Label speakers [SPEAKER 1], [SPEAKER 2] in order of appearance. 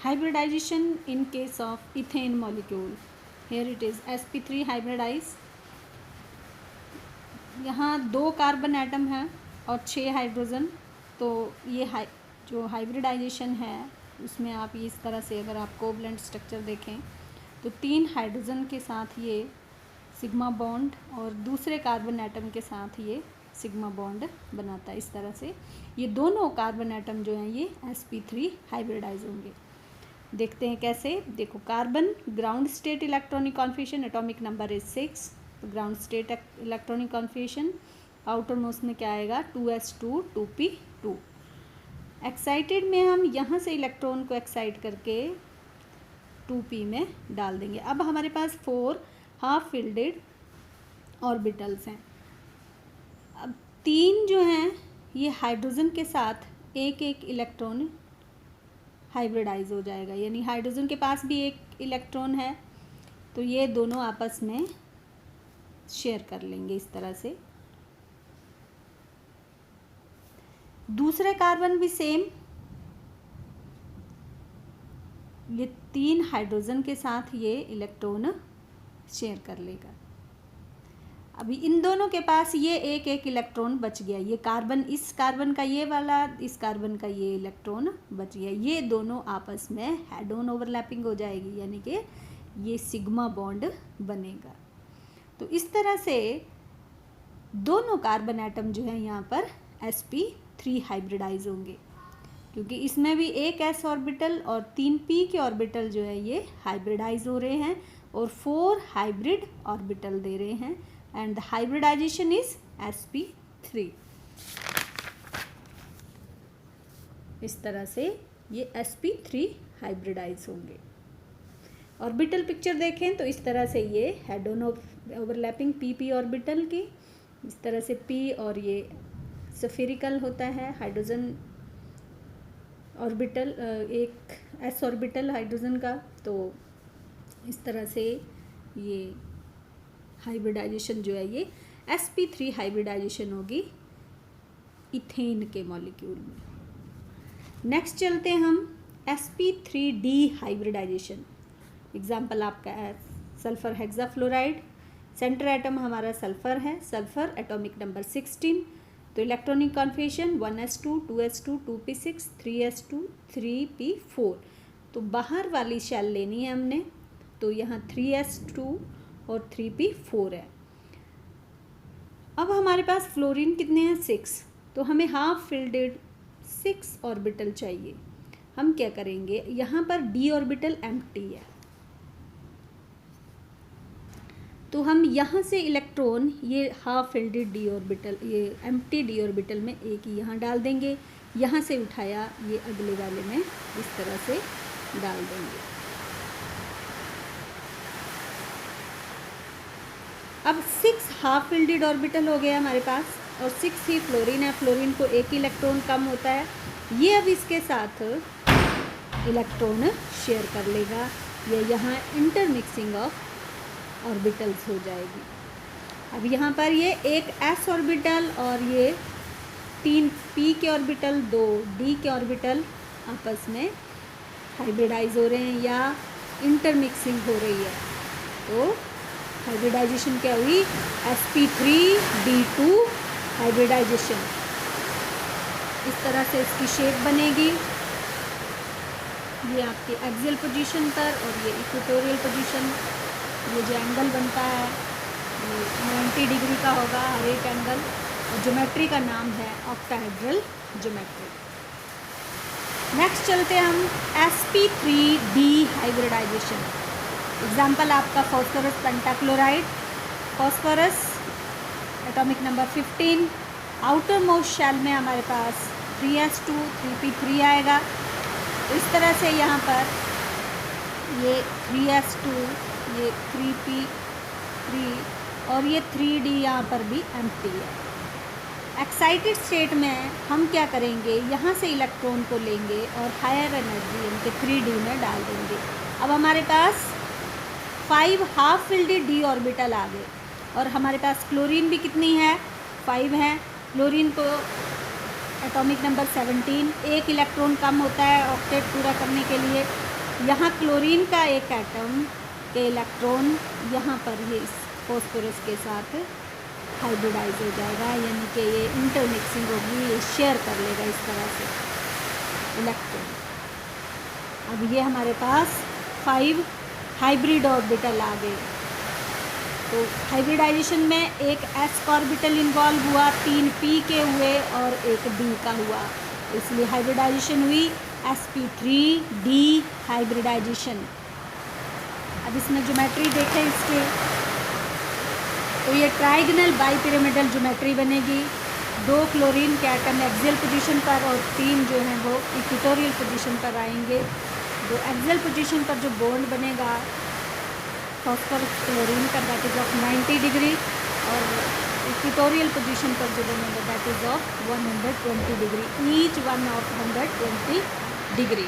[SPEAKER 1] hybridization in case of ethane molecule. Here it is sp3 hybridize. यहाँ 2 carbon atom है और 6 hydrogen. तो ये जो हाइब्रिडाइजेशन है उसमें आप ये इस तरह से, अगर आप कोवलेंट स्ट्रक्चर देखें तो 3 हाइड्रोजन के साथ ये सिग्मा बॉन्ड और दूसरे कार्बन एटम के साथ ये सिग्मा बॉन्ड बनाता है। इस तरह से ये दोनों कार्बन एटम जो हैं ये sp3 हाइब्रिडाइज होंगे। देखते हैं कैसे। देखो, carbon ground state electronic configuration, atomic number is 6, तो ground state electronic configuration. Outer most में क्या आएगा 2s2 2p2। एक्साइटेड में हम यहाँ से इलेक्ट्रॉन को एक्साइट करके 2p में डाल देंगे। अब हमारे पास 4 हाफ फिल्डेड ऑर्बिटल्स हैं। अब 3 जो हैं ये हाइड्रोजन के साथ एक एक इलेक्ट्रॉन हाइब्रिडाइज हो जाएगा, यानी हाइड्रोजन के पास भी एक इलेक्ट्रॉन है तो ये दोनों आपस में शेयर कर लेंगे इस तरह से। दूसरे कार्बन भी सेम, ये 3 हाइड्रोजन के साथ ये इलेक्ट्रॉन शेयर कर लेगा। अभी इन दोनों के पास ये एक एक इलेक्ट्रॉन बच गया। ये कार्बन, इस कार्बन का ये वाला, इस कार्बन का ये इलेक्ट्रॉन बच गया। ये दोनों आपस में हेड ऑन ओवरलैपिंग हो जाएगी, यानी कि ये सिग्मा बॉन्ड बनेगा। तो इस तरह से दोनों कार्बन एटम जो है यहाँ पर sp3 हाइब्रिडाइज होंगे, क्योंकि इसमें भी एक s ऑर्बिटल और 3 p के ऑर्बिटल जो है ये हाइब्रिडाइज हो रहे हैं और 4 हाइब्रिड ऑर्बिटल दे रहे हैं, and the hybridisation is sp3। इस तरह से ये sp3 हाइब्रिडाइज होंगे। ऑर्बिटल पिक्चर देखें तो इस तरह से ये head on overlapping p orbital की, इस तरह से p और ये स्फेरिकल होता है हाइड्रोजन ऑर्बिटल, एक s ऑर्बिटल हाइड्रोजन का। तो इस तरह से ये हाइब्रिडाइजेशन जो है ये sp3 हाइब्रिडाइजेशन होगी इथेन के मॉलिक्यूल में। नेक्स्ट चलते हैं हम sp3d हाइब्रिडाइजेशन। एग्जाम्पल आपका है सल्फर हेक्साफ्लोराइड। सेंटर एटम हमारा सल्फर है, सल्फर एटॉमिक नंबर 16। तो electronic configuration 1s2 2s2 2p6 3s2 3p4। तो बाहर वाली शेल लेनी है हमने, तो यहाँ 3s2 और 3p4 है। अब हमारे पास फ्लोरीन कितने हैं 6, तो हमें हाफ फिल्डेड 6 ऑर्बिटल चाहिए। हम क्या करेंगे, यहाँ पर d ऑर्बिटल एम्प्टी है तो हम यहाँ से इलेक्ट्रॉन ये हाफ फिल्डेड d ऑर्बिटल, ये एम्प्टी d ऑर्बिटल में एक ही यहाँ डाल देंगे। यहाँ से उठाया ये अगले वाले में इस तरह से डाल देंगे। अब 6 हाफ फिल्डेड ऑर्बिटल हो गया हमारे पास और 6 ही फ्लोरीन है। फ्लोरीन को एक इलेक्ट्रॉन कम होता है, ये अब इसके साथ इलेक्ट्रॉन शेयर कर लेगा। ये यहाँ इंटरमिक्सिंग ऑफ ऑर्बिटल्स हो जाएगी। अब यहाँ पर ये एक s ऑर्बिटल और ये 3 p के ऑर्बिटल, 2 d के ऑर्बिटल आपस में हाइब्रिडाइज हो रहे हैं या इंटरमिक्सिंग हो रही है। तो हाइब्रिडाइजेशन क्या हुई, sp3d2 हाइब्रिडाइजेशन। इस तरह से इसकी शेप बनेगी, ये आपके एक्सियल पोजीशन पर और ये इक्वेटोरियल पोजीशन। ये जो एंगल बनता है ये 90 डिग्री का होगा हर एक एंगल, और ज्योमेट्री का नाम है ऑक्टाहेड्रल ज्योमेट्री। नेक्स्ट चलते हैं हम sp3d हाइब्रिडाइजेशन। एग्जाम्पल आपका phosphorus pentachloride. Phosphorus atomic number 15। Outer most shell में हमारे पास 3s2 3p3 आएगा। तो इस तरह से यहाँ पर ये 3s2, ये 3p3 और ये 3d यहाँ पर भी एम्प्टी है। एक्साइटेड स्टेट में हम क्या करेंगे, यहाँ से इलेक्ट्रॉन को लेंगे और हायर एनर्जी इनके 3d में डाल देंगे। अब हमारे पास 5 हाफ फिल्डेड d ऑर्बिटल आ गए और हमारे पास क्लोरीन भी कितनी है 5 है। क्लोरीन को एटॉमिक नंबर 17, एक इलेक्ट्रॉन कम होता है ऑक्टेट पूरा करने के लिए, यहाँ क्लोरीन का एक एटम के इलेक्ट्रॉन यहाँ पर ये इस फॉस्फोरस के साथ हाइब्रिडाइज हो जाएगा, यानी कि ये इंटरमिक्सिंग होगी, ये शेयर कर लेगा इस तरह से इलेक्ट्रॉन। अब ये हमारे पास 5 हाइब्रिड ऑर्बिटल आ गए। तो हाइब्रिडाइजेशन में एक s ऑर्बिटल इन्वॉल्व हुआ, 3 p के हुए और एक d का हुआ, इसलिए हाइब्रिडाइजेशन हुई sp3d हाइब्रिडाइजेशन। अब इसमें ज्योमेट्री देखें इसके, तो ये ट्राइगोनल बाईपिरामिडल ज्योमेट्री बनेगी। 2 क्लोरीन के एटम एक्सियल पोजीशन पर और 3 जो हैं वो इक्वेटोरियल पोजीशन पर आएंगे। जो एक्सियल पोजीशन पर जो बॉन्ड बनेगा फॉस्फोरस क्लोरीन का, दैट इज़ ऑफ 90 डिग्री, और इक्वेटोरियल पोजीशन पर जो बनेगा that is of 120 degree, each one of 120 degree.